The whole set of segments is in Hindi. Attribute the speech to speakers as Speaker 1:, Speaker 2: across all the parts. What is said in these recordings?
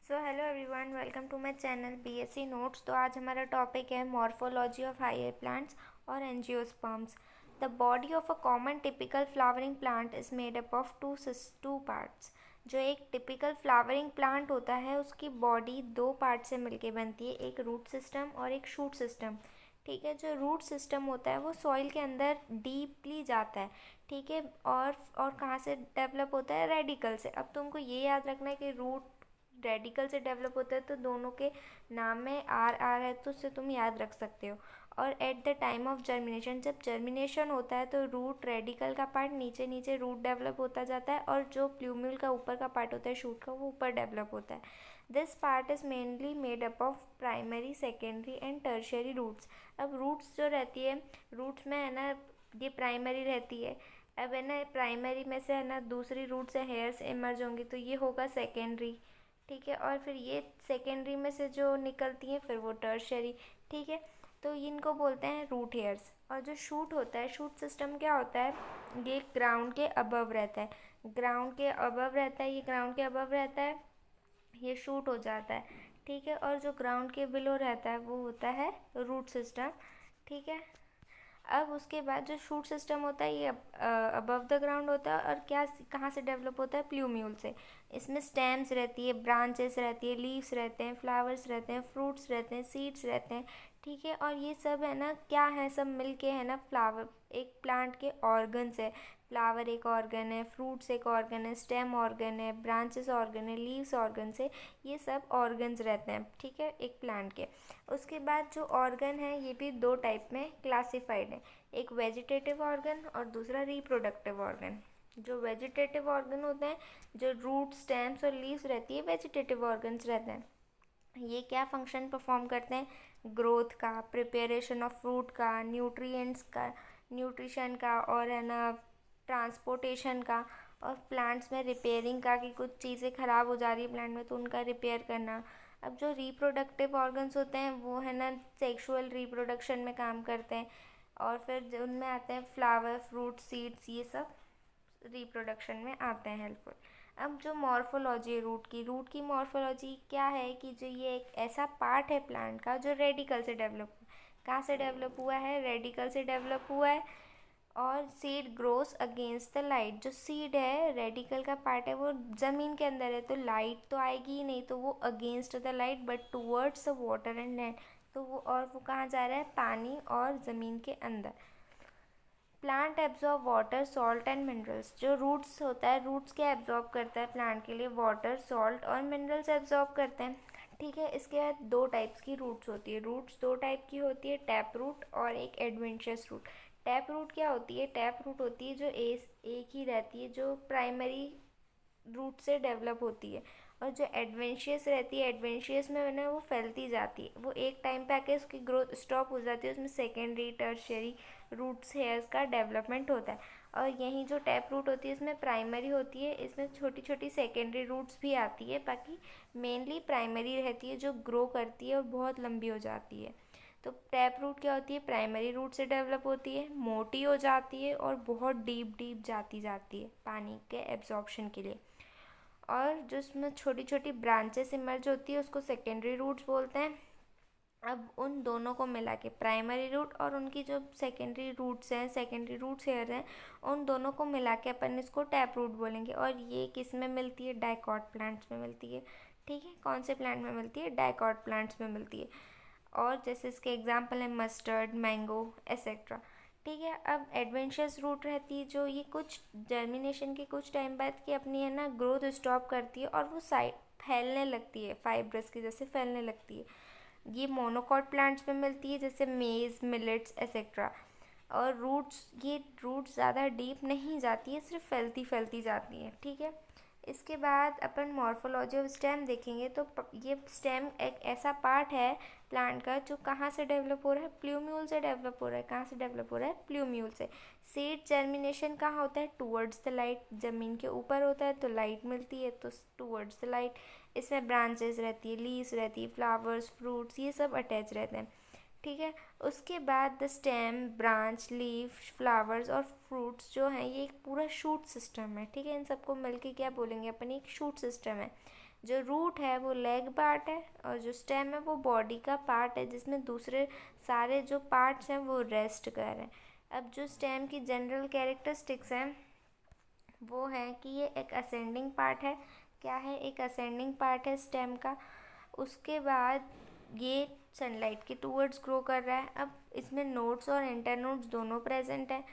Speaker 1: So hello everyone, welcome to my channel BSc notes. तो आज हमारा टॉपिक है मॉर्फोलॉजी ऑफ हायर प्लांट्स और angiosperms. The body of a common typical flowering plant is made up of two parts. जो एक टिपिकल फ्लावरिंग प्लांट होता है उसकी बॉडी दो पार्ट से मिलके बनती है, एक रूट सिस्टम और एक शूट सिस्टम। ठीक है, जो रूट सिस्टम होता है वो सॉइल के अंदर डीपली जाता है। ठीक है, और कहाँ से डेवलप होता है? रेडिकल से। अब तुमको ये याद रखना है कि रूट रेडिकल से डेवलप होता है, तो दोनों के नाम में आर आर है, तो उससे तुम याद रख सकते हो। और at the time of germination, जब जर्मिनेशन होता है तो रूट रेडिकल का पार्ट नीचे नीचे रूट डेवलप होता जाता है, और जो प्लूम्यूल का ऊपर का पार्ट होता है शूट का, वो ऊपर डेवलप होता है। This part is mainly made up of primary, secondary and tertiary roots. अब रूट्स जो रहती है, रूट्स में है ना, ये प्राइमरी रहती है। अब है ना, प्राइमरी में से है ना दूसरी रूट से हेयर्स इमर्ज होंगी, तो ये होगा सेकेंडरी। ठीक है, और फिर ये सेकेंडरी में से जो निकलती हैं फिर वो टर्शरी। ठीक है, तो इनको बोलते हैं रूट हेयर्स। और जो शूट होता है, शूट सिस्टम क्या होता है? ये ग्राउंड के अबव रहता है, ग्राउंड के अबव रहता है, ये ग्राउंड के अबव रहता है, ये शूट हो जाता है। ठीक है, और जो ग्राउंड के बिलो रहता है वो होता है रूट सिस्टम। ठीक है, अब उसके बाद जो शूट सिस्टम होता है ये अबव द ग्राउंड होता है, और क्या कहाँ से डेवलप होता है? प्लूम्यूल से। इसमें स्टेम्स रहती है, ब्रांचेस रहती है, लीव्स रहते हैं, फ्लावर्स रहते हैं, फ्रूट्स रहते हैं, सीड्स रहते हैं। ठीक है, और ये सब है ना क्या है? सब मिलके है ना फ्लावर, एक प्लांट के ऑर्गन्स है। फ्लावर एक ऑर्गन है, फ्रूट्स एक ऑर्गन है, स्टेम ऑर्गन है, ब्रांचेस ऑर्गन है, लीव्स ऑर्गन है। ये सब ऑर्गन्स रहते हैं, ठीक है, एक प्लांट के। उसके बाद जो ऑर्गन है ये भी दो टाइप में क्लासिफाइड है, एक वेजिटेटिव ऑर्गन और दूसरा रिप्रोडक्टिव ऑर्गन। जो वेजिटेटिव ऑर्गन होते हैं, जो रूट, स्टेम्स और लीव्स रहती है, वेजिटेटिव ऑर्गन्स रहते हैं। ये क्या फंक्शन परफॉर्म करते हैं? ग्रोथ का, प्रिपरेशन ऑफ फ्रूट का, न्यूट्रिएंट्स का, न्यूट्रिशन का, और है ना ट्रांसपोर्टेशन का, और प्लांट्स में रिपेयरिंग का, कि कुछ चीज़ें ख़राब हो जा रही है प्लांट में तो उनका रिपेयर करना। अब जो रिप्रोडक्टिव ऑर्गन्स होते हैं वो है ना सेक्सुअल रिप्रोडक्शन में काम करते हैं, और फिर उनमें आते हैं फ्लावर, फ्रूट, सीड्स, ये सब रिप्रोडक्शन में आते हैं, हेल्पफुल। अब जो मॉर्फोलॉजी है रूट की मॉर्फोलॉजी क्या है कि जो ये एक ऐसा पार्ट है प्लांट का जो रेडिकल से डेवलप, कहाँ से डेवलप हुआ है? रेडिकल से डेवलप हुआ है। और seed grows against the light. जो सीड है, रेडिकल का पार्ट है, वो ज़मीन के अंदर है, तो लाइट तो आएगी ही नहीं, तो वो against the light but towards the water and land. तो वो कहाँ जा रहा है? पानी और ज़मीन के अंदर। Plant absorb water, salt and minerals. जो रूट्स होता है, रूट्स क्या एब्जॉर्ब करता है प्लांट के लिए? वाटर, सॉल्ट और मिनरल्स एब्जॉर्ब करते हैं। ठीक है, इसके बाद दो टाइप्स की रूट्स होती है। रूट्स दो टाइप की होती है, टैप रूट और एक एडवेंचरस रूट। टैप रूट क्या होती है? टैप रूट होती है जो एक ही रहती है, जो प्राइमरी रूट से डेवलप होती है। और जो एडवेंशियस रहती है, एडवेंशियस में ना वो फैलती जाती है, वो एक टाइम पे आके उसकी ग्रोथ स्टॉप हो जाती है, उसमें सेकेंडरी, टर्शियरी रूट्स, हेयर्स का डेवलपमेंट होता है। और यहीं जो टैप रूट होती है इसमें प्राइमरी होती है, इसमें छोटी छोटी सेकेंडरी रूट्स भी आती है, बाकी मेनली प्राइमरी रहती है जो ग्रो करती है और बहुत लंबी हो जाती है। तो टैप रूट क्या होती है? प्राइमरी रूट से डेवलप होती है, मोटी हो जाती है और बहुत डीप डीप जाती है पानी के एब्जॉर्प्शन के लिए। और जो उसमें छोटी छोटी ब्रांचेस इमर्ज होती है उसको सेकेंडरी रूट्स बोलते हैं। अब उन दोनों को मिला के, प्राइमरी रूट और उनकी जो सेकेंडरी रूट्स हैं, सेकेंडरी रूट्स हेयर हैं, उन दोनों को मिला के अपन इसको टैप रूट बोलेंगे। और ये किस में मिलती है? डाइकॉट प्लांट्स में मिलती है। ठीक है, कौन से प्लांट में मिलती है? डाइकॉट प्लांट्स में मिलती है। और जैसे इसके एग्जांपल है मस्टर्ड, मैंगो, एसेट्रा। ठीक है, अब एडवेंचरस रूट रहती है जो ये कुछ जर्मिनेशन के कुछ टाइम बाद की अपनी है ना ग्रोथ स्टॉप करती है, और वो साइड फैलने लगती है, फाइब्रस की जैसे फैलने लगती है। ये मोनोकॉट प्लांट्स में मिलती है, जैसे मेज, मिलेट्स, एसेट्रा। और रूट्स, ये रूट्स ज़्यादा डीप नहीं जाती है, सिर्फ फैलती फैलती जाती है। ठीक है, इसके बाद अपन मॉर्फोलॉजी ऑफ स्टेम देखेंगे। तो ये स्टेम एक ऐसा पार्ट है प्लांट का जो कहाँ से डेवलप हो रहा है? प्लूम्यूल से डेवलप हो रहा है। कहाँ से डेवलप हो रहा है? प्लूम्यूल से। सीड जर्मिनेशन कहाँ होता है? Towards the light. ज़मीन के ऊपर होता है तो लाइट मिलती है, तो टूवर्ड्स द लाइट। इसमें ब्रांचेस रहती है, लीव्स रहती है, फ्लावर्स, फ्रूट्स, ये सब अटैच रहते हैं। ठीक है, उसके बाद the stem, branch, leaf, flowers और फ्रूट्स जो हैं ये एक पूरा शूट सिस्टम है। ठीक है, इन सबको मिलके क्या बोलेंगे अपन? एक शूट सिस्टम है। जो रूट है वो लेग पार्ट है और जो स्टेम है वो बॉडी का पार्ट है, जिसमें दूसरे सारे जो पार्ट्स हैं वो रेस्ट कर रहे हैं। अब जो स्टेम की जनरल कैरेक्टरिस्टिक्स हैं वो है कि ये एक असेंडिंग पार्ट है। क्या है? एक असेंडिंग पार्ट है स्टेम का। उसके बाद ये सनलाइट के टूवर्ड्स ग्रो कर रहा है। अब इसमें नोड्स और इंटरनोड्स दोनों प्रेजेंट हैं।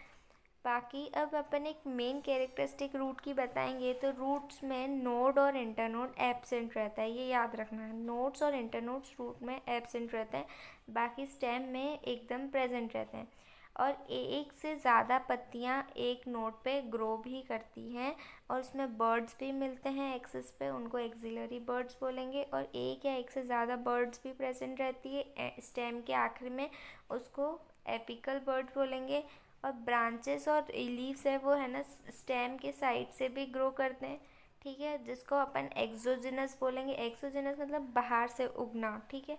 Speaker 1: बाकी अब अपन एक मेन कैरेक्टरिस्टिक रूट की बताएंगे, तो रूट्स में नोड और इंटरनोड एब्सेंट रहता है, ये याद रखना है। नोड्स और इंटरनोड्स रूट में एब्सेंट रहते हैं, बाकी स्टेम में एकदम प्रेजेंट रहते हैं। और एक से ज़्यादा पत्तियाँ एक नोड पे ग्रो भी करती हैं और उसमें बर्ड्स भी मिलते हैं एक्सिस पे, उनको एक्सिलरी बर्ड्स बोलेंगे। और एक या एक से ज़्यादा बर्ड्स भी प्रेजेंट रहती है स्टेम के आखिर में, उसको एपिकल बर्ड बोलेंगे। और ब्रांचेस और लीव्स है वो है ना स्टेम के साइड से भी ग्रो करते हैं, ठीक है, जिसको अपन एक्सोजिनस बोलेंगे। एक्सोजिनस मतलब बाहर से उगना, ठीक है।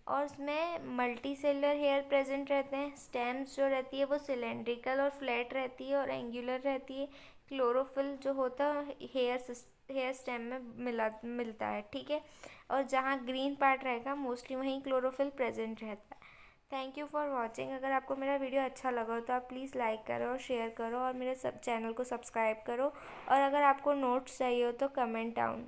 Speaker 1: और उसमें मल्टी सेलुलर हेयर प्रेजेंट रहते हैं। स्टेम्स जो रहती है वो सिलेंड्रिकल और फ्लैट रहती है और एंगुलर रहती है। क्लोरोफिल जो होता है हेयर स्टेम में मिलता है, ठीक है। और जहाँ ग्रीन पार्ट रहेगा मोस्टली वहीं क्लोरोफिल प्रेजेंट रहता है। Thank you for watching. अगर आपको मेरा वीडियो अच्छा लगा हो तो आप प्लीज़ लाइक करो और शेयर करो और मेरे चैनल को सब्सक्राइब करो। और अगर आपको नोट्स चाहिए हो तो कमेंट डाउन।